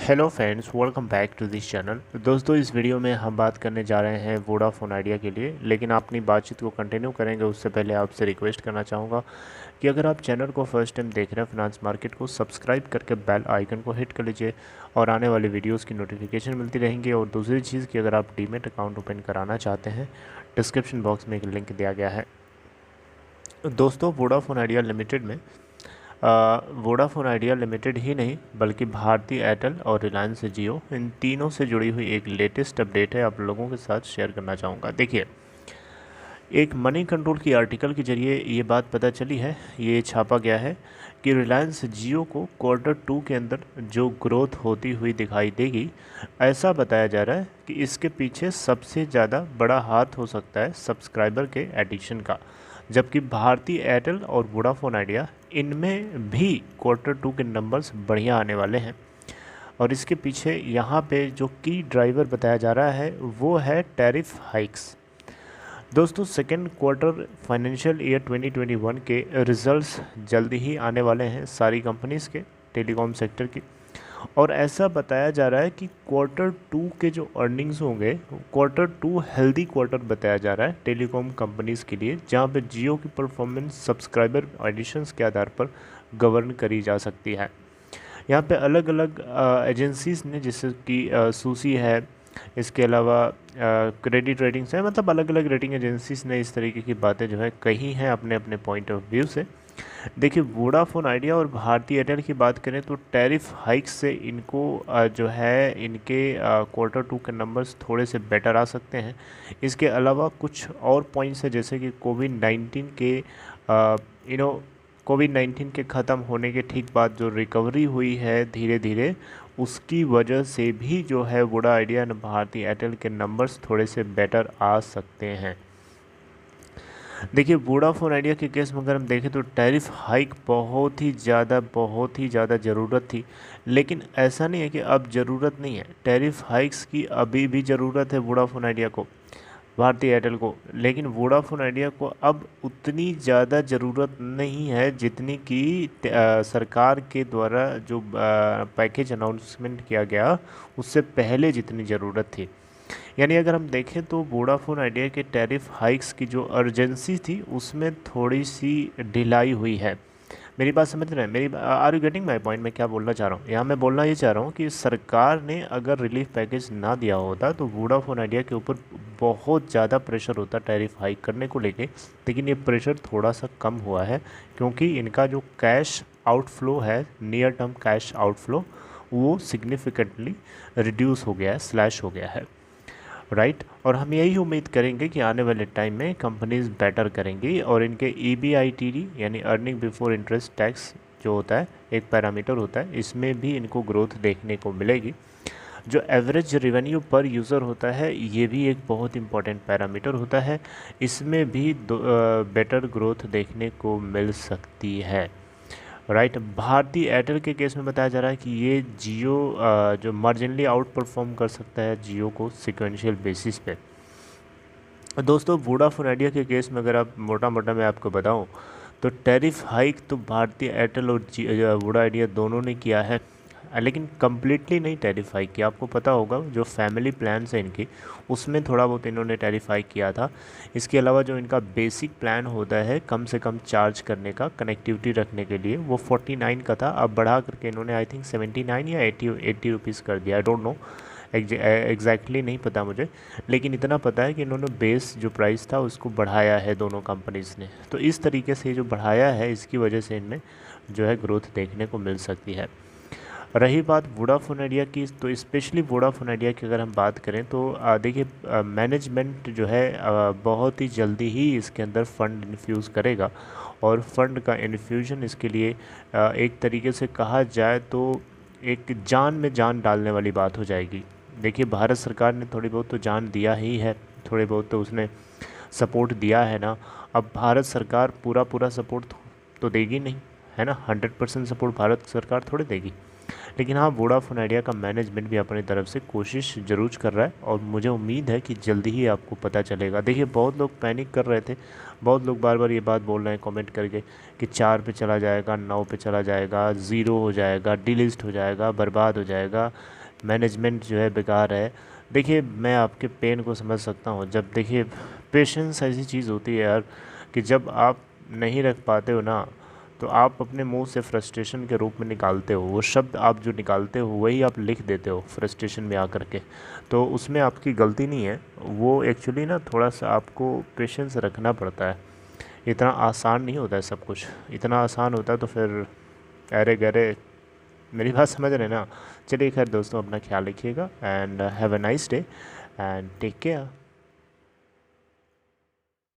Hello friends, welcome back to this channel. दोस्तों, इस video में हम बात करने जा रहे हैं वोडाफोन आइडिया के लिए, लेकिन अपनी बातचीत को कंटिन्यू करेंगे उससे पहले आपसे रिक्वेस्ट करना चाहूँगा कि अगर आप चैनल को फर्स्ट टाइम देख रहे हैं फाइनेंस मार्केट को, सब्सक्राइब करके बेल आइकन को हिट कर लीजिए और आने वाली वीडियोज़ की नोटिफिकेशन मिलती रहेंगी। और दूसरी चीज़ कि अगर आप डीमेट अकाउंट ओपन कराना चाहते हैं, डिस्क्रिप्शन बॉक्स में एक लिंक दिया गया है। दोस्तों, वोडाफोन आइडिया लिमिटेड में वोडाफोन आइडिया लिमिटेड ही नहीं बल्कि भारती एयरटेल और रिलायंस जियो, इन तीनों से जुड़ी हुई एक लेटेस्ट अपडेट है, आप लोगों के साथ शेयर करना चाहूँगा। देखिए, एक मनी कंट्रोल की आर्टिकल के जरिए ये बात पता चली है, ये छापा गया है कि रिलायंस जियो को Q2 के अंदर जो ग्रोथ होती हुई दिखाई देगी, ऐसा बताया जा रहा है कि इसके पीछे सबसे ज़्यादा बड़ा हाथ हो सकता है सब्सक्राइबर के एडिशन का, जबकि भारती एयरटेल और वोडाफोन आइडिया इनमें भी Q2 के नंबर्स बढ़िया आने वाले हैं। और इसके पीछे यहाँ पे जो की ड्राइवर बताया जा रहा है वो है टैरिफ हाइक्स। दोस्तों, सेकेंड क्वार्टर फाइनेंशियल ईयर 2021 के रिजल्ट्स जल्दी ही आने वाले हैं सारी कंपनीज़ के टेलीकॉम सेक्टर की, और ऐसा बताया जा रहा है कि Q2 के जो अर्निंग्स होंगे, Q2 हेल्दी क्वार्टर बताया जा रहा है टेलीकॉम कंपनीज़ के लिए, जहां पे जियो की परफॉर्मेंस सब्सक्राइबर एडिशंस के आधार पर गवर्न करी जा सकती है। यहाँ पे अलग अलग एजेंसीज़ ने, जैसे कि सूसी है, इसके अलावा क्रेडिट रेटिंग्स है, मतलब अलग अलग रेटिंग एजेंसीज़ ने इस तरीके की बातें जो है कही हैं अपने अपने पॉइंट ऑफ व्यू से। देखिए, वोडाफोन आइडिया और भारती एयरटेल की बात करें तो टैरिफ हाइक से इनको जो है इनके Q2 के नंबर्स थोड़े से बेटर आ सकते हैं। इसके अलावा कुछ और पॉइंट्स है, जैसे कि कोविड-19 के कोविड-19 के ख़त्म होने के ठीक बाद जो रिकवरी हुई है धीरे धीरे, उसकी वजह से भी जो है वोडा आइडिया और भारती एयरटेल के नंबर्स थोड़े से बेटर आ सकते हैं। देखिए, वोडाफोन आइडिया के केस में अगर हम देखें तो टैरिफ हाइक बहुत ही ज़्यादा ज़रूरत थी, लेकिन ऐसा नहीं है कि अब ज़रूरत नहीं है। टैरिफ हाइक्स की अभी भी ज़रूरत है वोडाफोन आइडिया को, भारती एयरटेल को, लेकिन वोडाफोन आइडिया को अब उतनी ज़्यादा ज़रूरत नहीं है जितनी कि सरकार के द्वारा जो पैकेज अनाउंसमेंट किया गया उससे पहले जितनी ज़रूरत थी। यानी अगर हम देखें तो वोडाफोन आइडिया के टैरिफ हाइक्स की जो अर्जेंसी थी उसमें थोड़ी सी ढिलाई हुई है। मेरी बात समझ रहे हैं? मेरी are you getting my point? मैं क्या बोलना चाह रहा हूँ यहाँ? मैं बोलना ये चाह रहा हूँ कि सरकार ने अगर रिलीफ पैकेज ना दिया होता तो वोडाफोन आइडिया के ऊपर बहुत ज़्यादा प्रेशर होता टैरिफ हाइक करने को लेके, लेकिन ये प्रेशर थोड़ा सा कम हुआ है क्योंकि इनका जो कैश आउटफ्लो है, नियर टर्म कैश आउटफ्लो, वो सिग्निफिकेंटली रिड्यूस हो गया है, स्लैश हो गया है, राइट। और हम यही उम्मीद करेंगे कि आने वाले टाइम में कंपनीज बेटर करेंगी और इनके EBITD यानी अर्निंग बिफोर इंटरेस्ट टैक्स जो होता है, एक पैरामीटर होता है, इसमें भी इनको ग्रोथ देखने को मिलेगी। जो एवरेज रेवेन्यू पर यूज़र होता है, ये भी एक बहुत इंपॉर्टेंट पैरामीटर होता है, इसमें भी बेटर ग्रोथ देखने को मिल सकती है, राइट। भारती एयरटेल के केस में बताया जा रहा है कि ये जियो जो मार्जिनली आउट परफॉर्म कर सकता है जियो को सिक्वेंशियल बेसिस पे। दोस्तों, वोडाफोन आइडिया के केस में अगर आप मोटा मोटा मैं आपको बताऊं तो टैरिफ हाइक तो भारती एयरटेल और वोडा आइडिया दोनों ने किया है, लेकिन कम्प्लीटली नहीं टैरिफ हाइक किया। आपको पता होगा जो फैमिली प्लान्स है इनकी, उसमें थोड़ा बहुत इन्होंने टैरिफ हाइक किया था। इसके अलावा जो इनका बेसिक प्लान होता है कम से कम चार्ज करने का, कनेक्टिविटी रखने के लिए, वो 49 का था, अब बढ़ा करके इन्होंने आई थिंक 79 या 80 रुपीज़ कर दिया। आई डोंट नो, एग्जैक्टली नहीं पता मुझे, लेकिन इतना पता है कि इन्होंने बेस जो प्राइस था उसको बढ़ाया है दोनों कंपनीज़ ने। तो इस तरीके से जो बढ़ाया है, इसकी वजह से इनमें जो है ग्रोथ देखने को मिल सकती है। रही बात वोडाफोन आइडिया की, तो स्पेशली वोडाफोन आइडिया की अगर हम बात करें तो देखिए, मैनेजमेंट जो है बहुत ही जल्दी ही इसके अंदर फ़ंड इन्फ्यूज़ करेगा, और फंड का इन्फ्यूजन इसके लिए एक तरीके से कहा जाए तो एक जान में जान डालने वाली बात हो जाएगी। देखिए, भारत सरकार ने थोड़ी बहुत तो जान दिया ही है, थोड़े बहुत तो उसने सपोर्ट दिया है ना। अब भारत सरकार पूरा सपोर्ट तो देगी नहीं, है ना, 100% सपोर्ट भारत सरकार थोड़ी देगी, लेकिन हाँ, वोडाफोन आइडिया का मैनेजमेंट भी अपनी तरफ से कोशिश ज़रूर कर रहा है, और मुझे उम्मीद है कि जल्दी ही आपको पता चलेगा। देखिए, बहुत लोग पैनिक कर रहे थे, बहुत लोग बार बार ये बात बोल रहे हैं कमेंट करके कि 4 पे चला जाएगा, 9 पे चला जाएगा, ज़ीरो हो जाएगा, डिलिस्ट हो जाएगा, बर्बाद हो जाएगा, मैनेजमेंट जो है बेकार है। देखिए मैं आपके पेन को समझ सकता हूँ। जब देखिए पेशेंस ऐसी चीज़ होती है यार कि जब आप नहीं रख पाते हो ना, तो आप अपने मुंह से फ्रस्ट्रेशन के रूप में निकालते हो। वो शब्द आप जो निकालते हो वही आप लिख देते हो फ्रस्ट्रेशन में आकर के। तो उसमें आपकी गलती नहीं है, वो एक्चुअली ना थोड़ा सा आपको पेशेंस रखना पड़ता है। इतना आसान नहीं होता है सब कुछ। इतना आसान होता तो फिर अरे गरे, मेरी बात समझ रहे हैं ना। चलिए खैर दोस्तों, अपना ख्याल रखिएगा and have a nice day and take care.